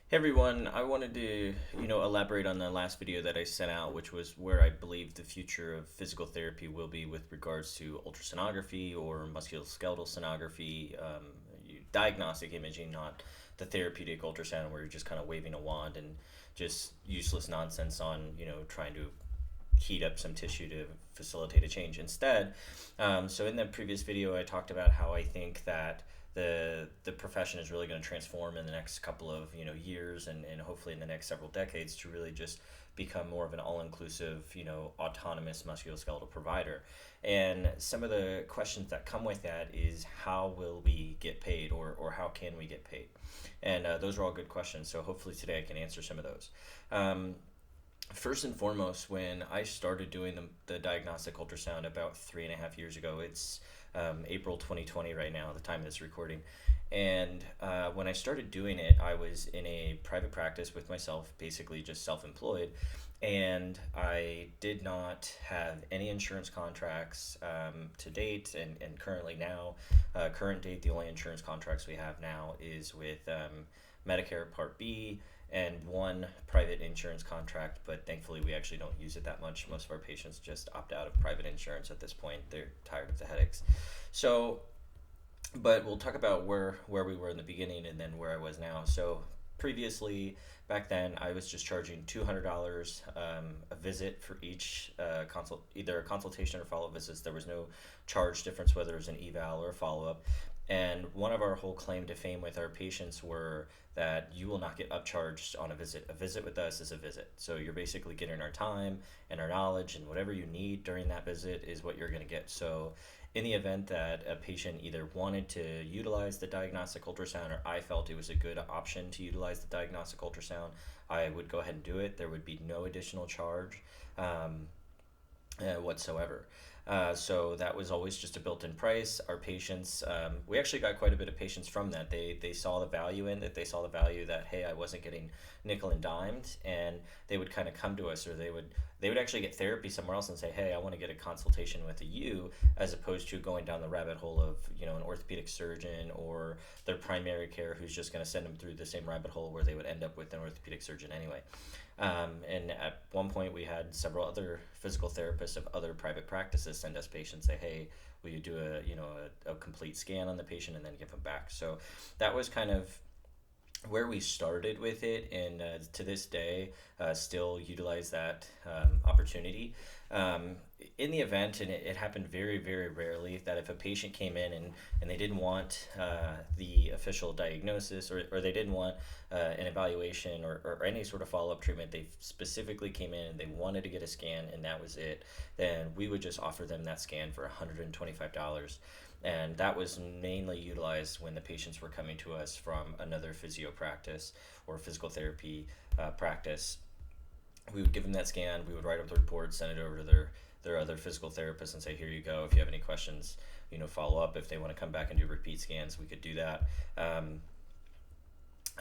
Hey everyone, I wanted to, elaborate on the last video that I sent out, which was where I believe the future of physical therapy will be with regards to ultrasonography or musculoskeletal sonography, diagnostic imaging, not the therapeutic ultrasound where you're just kind of waving a wand and just useless nonsense on, trying to heat up some tissue to facilitate a change instead. So in the previous video, I talked about how I think that the profession is really going to transform in the next couple of years and hopefully in the next several decades to really just become more of an all-inclusive autonomous musculoskeletal provider. And some of the questions that come with that is how will we get paid, or how can we get paid? And those are all good questions, so hopefully today I can answer some of those. First and foremost, when I started doing the diagnostic ultrasound about 3.5 years ago, it's April 2020 right now, the time of this recording. And when I started doing it, I was in a private practice with myself, basically just self employed. And I did not have any insurance contracts to date. And currently now, current date, the only insurance contracts we have now is with Medicare Part B and one private insurance contract, but thankfully we actually don't use it that much. Most of our patients just opt out of private insurance at this point. They're tired of the headaches. So, but we'll talk about where we were in the beginning and then where I was now. So previously, back then, I was just charging $200 a visit for each consult, either a consultation or follow-up visits. There was no charge difference whether it was an eval or a follow-up. And one of our whole claim to fame with our patients were that you will not get upcharged on a visit. A visit with us is a visit. So you're basically getting our time and our knowledge, and whatever you need during that visit is what you're going to get. So in the event that a patient either wanted to utilize the diagnostic ultrasound or I felt it was a good option to utilize the diagnostic ultrasound, I would go ahead and do it. There would be no additional charge whatsoever. So that was always just a built-in price. Our patients, we actually got quite a bit of patients from that. They saw the value in it. They saw the value that, hey, I wasn't getting nickel and dimed, and they would kind of come to us, or they would actually get therapy somewhere else and say, hey, I want to get a consultation with you, as opposed to going down the rabbit hole of an orthopedic surgeon or their primary care who's just going to send them through the same rabbit hole where they would end up with an orthopedic surgeon anyway. And at one point, we had several other physical therapists of other private practices send us patients, say, "Hey, will you do a complete scan on the patient and then give them back?" So that was kind of where we started with it, and to this day, still utilize that opportunity. Um, in the event, and it happened very, very rarely, that if a patient came in and they didn't want the official diagnosis, or they didn't want an evaluation or any sort of follow up treatment, they specifically came in and they wanted to get a scan and that was it, then we would just offer them that scan for $125. And that was mainly utilized when the patients were coming to us from another physio practice or physical therapy practice. We would give them that scan, we would write up the report, send it over to their other physical therapist and say, here you go, if you have any questions, follow up. If they want to come back and do repeat scans, we could do that.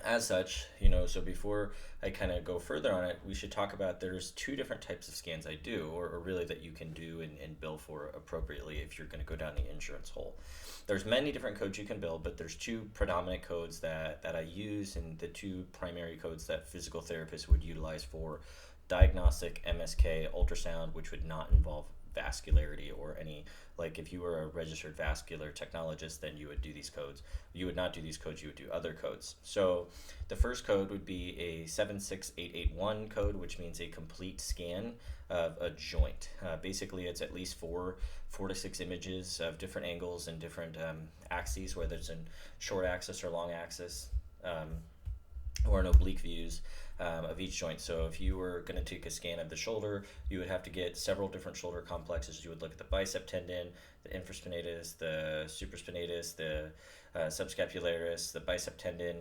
As such, so before I kind of go further on it, we should talk about there's two different types of scans I do, or really that you can do and bill for appropriately if you're going to go down the insurance hole. There's many different codes you can bill, but there's two predominant codes that I use, and the two primary codes that physical therapists would utilize for diagnostic MSK ultrasound, which would not involve vascularity or any, like if you were a registered vascular technologist, then you would do these codes. You would not do these codes, you would do other codes. So the first code would be a 76881 code, which means a complete scan of a joint. Basically, it's at least four to six images of different angles and different axes, whether it's in short axis or long axis, or an oblique views of each joint. So if you were going to take a scan of the shoulder, you would have to get several different shoulder complexes. You would look at the bicep tendon, the infraspinatus, the supraspinatus, the subscapularis, the bicep tendon,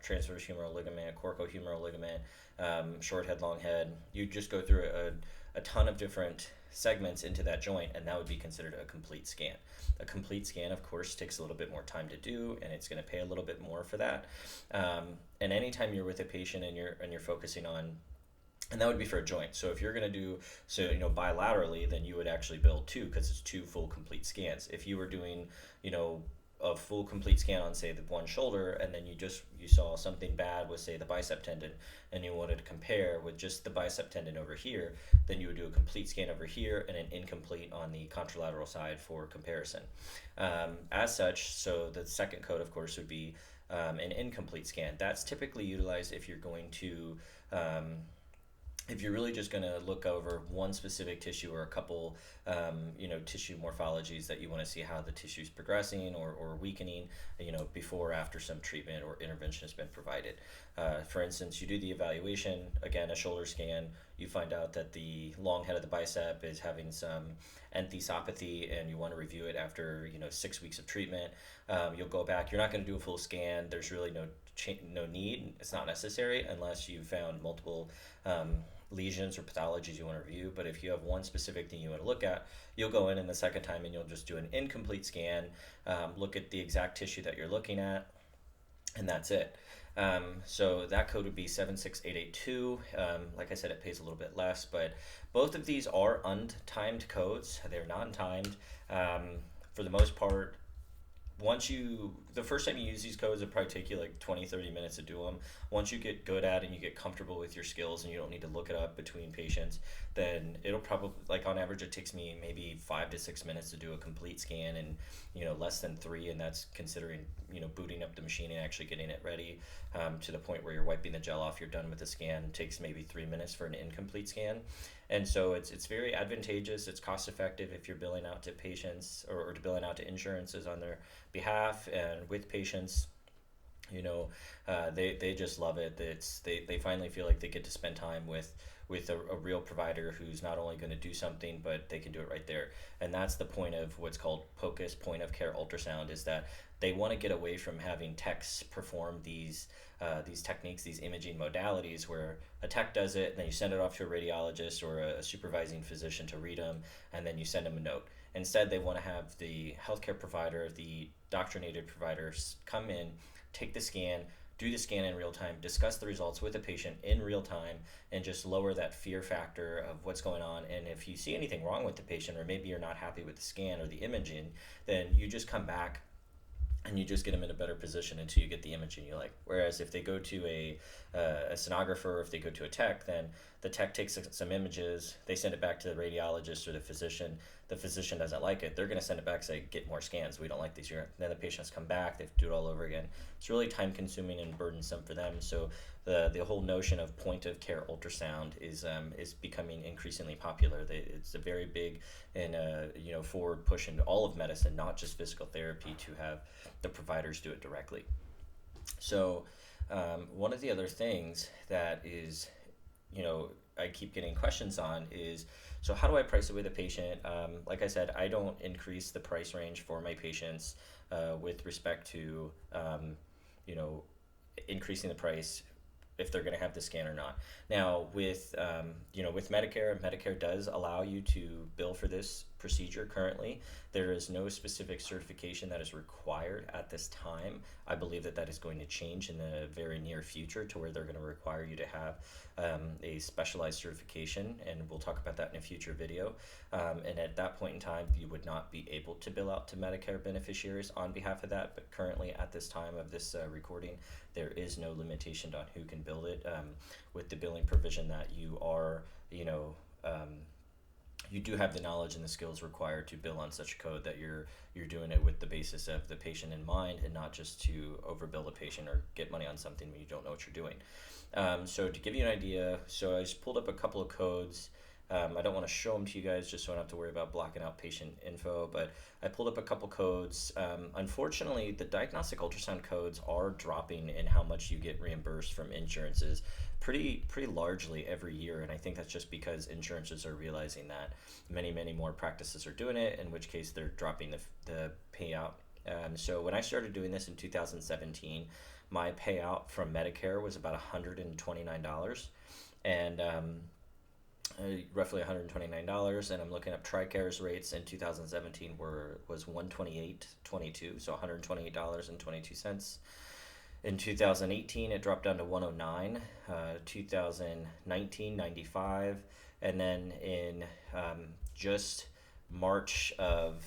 transverse humeral ligament, coracohumeral ligament, short head, long head. You just go through a ton of different segments into that joint, and that would be considered a complete scan. A complete scan, of course, takes a little bit more time to do, and it's going to pay a little bit more for that. And anytime you're with a patient and you're focusing on, and that would be for a joint. So if you're going to do bilaterally, then you would actually bill two, because it's two full complete scans. If you were doing a full complete scan on, say, the one shoulder, and then you saw something bad with, say, the bicep tendon, and you wanted to compare with just the bicep tendon over here, then you would do a complete scan over here and an incomplete on the contralateral side for comparison. As such, so the second code, of course, would be an incomplete scan. That's typically utilized if you're going to if you're really just going to look over one specific tissue or a couple, tissue morphologies that you want to see how the tissue is progressing or weakening, before or after some treatment or intervention has been provided. For instance, you do the evaluation, again, a shoulder scan, you find out that the long head of the bicep is having some enthesopathy, and you want to review it after, 6 weeks of treatment. You'll go back. You're not going to do a full scan. There's really no need. It's not necessary unless you've found multiple lesions or pathologies you want to review. But if you have one specific thing you want to look at, you'll go in the second time and you'll just do an incomplete scan, look at the exact tissue that you're looking at, and that's it. So that code would be 76882. Like I said, it pays a little bit less, but both of these are untimed codes. They're not timed. For the most part, the first time you use these codes, it'll probably take you like 20-30 minutes to do them. Once you get good at it and you get comfortable with your skills and you don't need to look it up between patients, then it'll probably, like on average, it takes me maybe 5 to 6 minutes to do a complete scan, and less than 3, and that's considering booting up the machine and actually getting it ready, to the point where you're wiping the gel off, you're done with the scan. It takes maybe 3 minutes for an incomplete scan. And so it's very advantageous. It's cost effective if you're billing out to patients or billing out to insurances on their behalf and with patients. They just love it. They finally feel like they get to spend time with a real provider who's not only going to do something, but they can do it right there. And that's the point of what's called POCUS, point of care ultrasound, is that they want to get away from having techs perform these techniques, these imaging modalities, where a tech does it and then you send it off to a radiologist or a supervising physician to read them, and then you send them a note. Instead, they want to have the healthcare provider, the doctrinated providers, come in, take the scan, do the scan in real time, discuss the results with the patient in real time, and just lower that fear factor of what's going on. And if you see anything wrong with the patient, or maybe you're not happy with the scan or the imaging, then you just come back and you just get them in a better position until you get the imaging you like. Whereas if they go to a sonographer, or if they go to a tech, then the tech takes some images, they send it back to the radiologist or the physician. The physician doesn't like it, they're going to send it back and say, get more scans, we don't like these. Then the patients come back, they have to do it all over again. It's really time consuming and burdensome for them. So the whole notion of point of care ultrasound is becoming increasingly popular. It's a very big and forward push into all of medicine, not just physical therapy, to have the providers do it directly. So one of the other things that is, I keep getting questions on is, so how do I price it with a patient? Like I said, I don't increase the price range for my patients with respect to, increasing the price if they're going to have the scan or not. Now, with Medicare does allow you to bill for this procedure currently. There is no specific certification that is required at this time. I believe that is going to change in the very near future, to where they're going to require you to have a specialized certification, and we'll talk about that in a future video. And at that point in time, you would not be able to bill out to Medicare beneficiaries on behalf of that. But currently, at this time of this recording, there is no limitation on who can bill it, with the billing provision that you are, you do have the knowledge and the skills required to bill on such a code, that you're doing it with the basis of the patient in mind, and not just to overbill a patient or get money on something when you don't know what you're doing. So to give you an idea, so I just pulled up a couple of codes. I don't want to show them to you guys just so I don't have to worry about blocking out patient info, but I pulled up a couple codes. Unfortunately, the diagnostic ultrasound codes are dropping in how much you get reimbursed from insurances pretty largely every year, and I think that's just because insurances are realizing that many more practices are doing it, in which case they're dropping the payout. So when I started doing this in 2017, my payout from Medicare was about $129, and roughly $129, and I'm looking up TRICARE's rates in 2017 was $128.22, so $128.22. In 2018, it dropped down to 109. 2019, 95, and then in just March of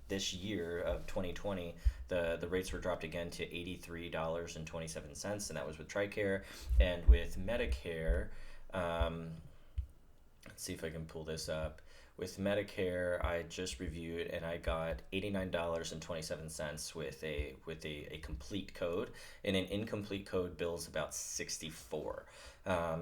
this year of 2020, the rates were dropped again to $83.27, and that was with TRICARE. And with Medicare, let's see if I can pull this up. With Medicare, I just reviewed and I got $89.27 with a complete code, and an incomplete code bills about 64.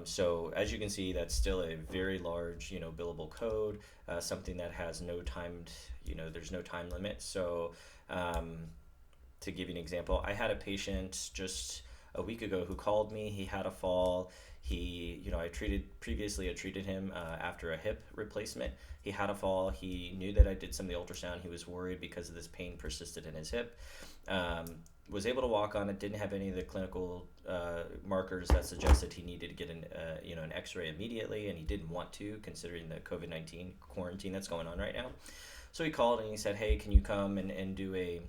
So as you can see, that's still a very large, billable code, something that has no timed, there's no time limit. So to give you an example, I had a patient just a week ago who called me. He had a fall. I treated him after a hip replacement. He had a fall. He knew that I did some of the ultrasound. He was worried because of this pain persisted in his hip. Was able to walk on it. Didn't have any of the clinical markers that suggested he needed to get an X-ray immediately, and he didn't want to, considering the COVID-19 quarantine that's going on right now. So he called and he said, "Hey, can you come and do an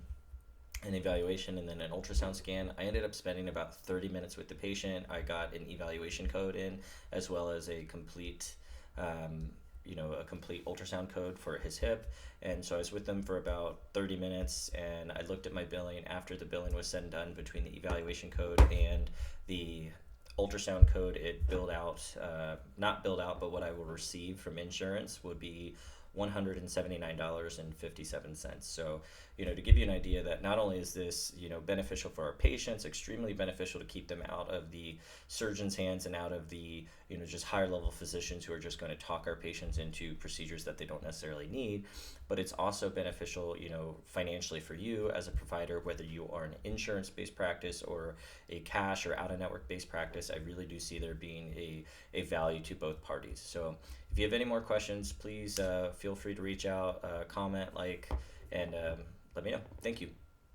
evaluation and then an ultrasound scan?" I ended up spending about 30 minutes with the patient. I got an evaluation code in, as well as a complete ultrasound code for his hip. And so I was with them for about 30 minutes, and I looked at my billing. After the billing was said and done, between the evaluation code and the ultrasound code, it billed out, not billed out, but what I will receive from insurance would be $179.57. So, to give you an idea that not only is this, beneficial for our patients, extremely beneficial to keep them out of the surgeon's hands and out of the, just higher level physicians who are just going to talk our patients into procedures that they don't necessarily need. But it's also beneficial, financially for you as a provider, whether you are an insurance-based practice or a cash or out-of-network based practice. I really do see there being a value to both parties. So if you have any more questions, please feel free to reach out, comment, and let me know. Thank you.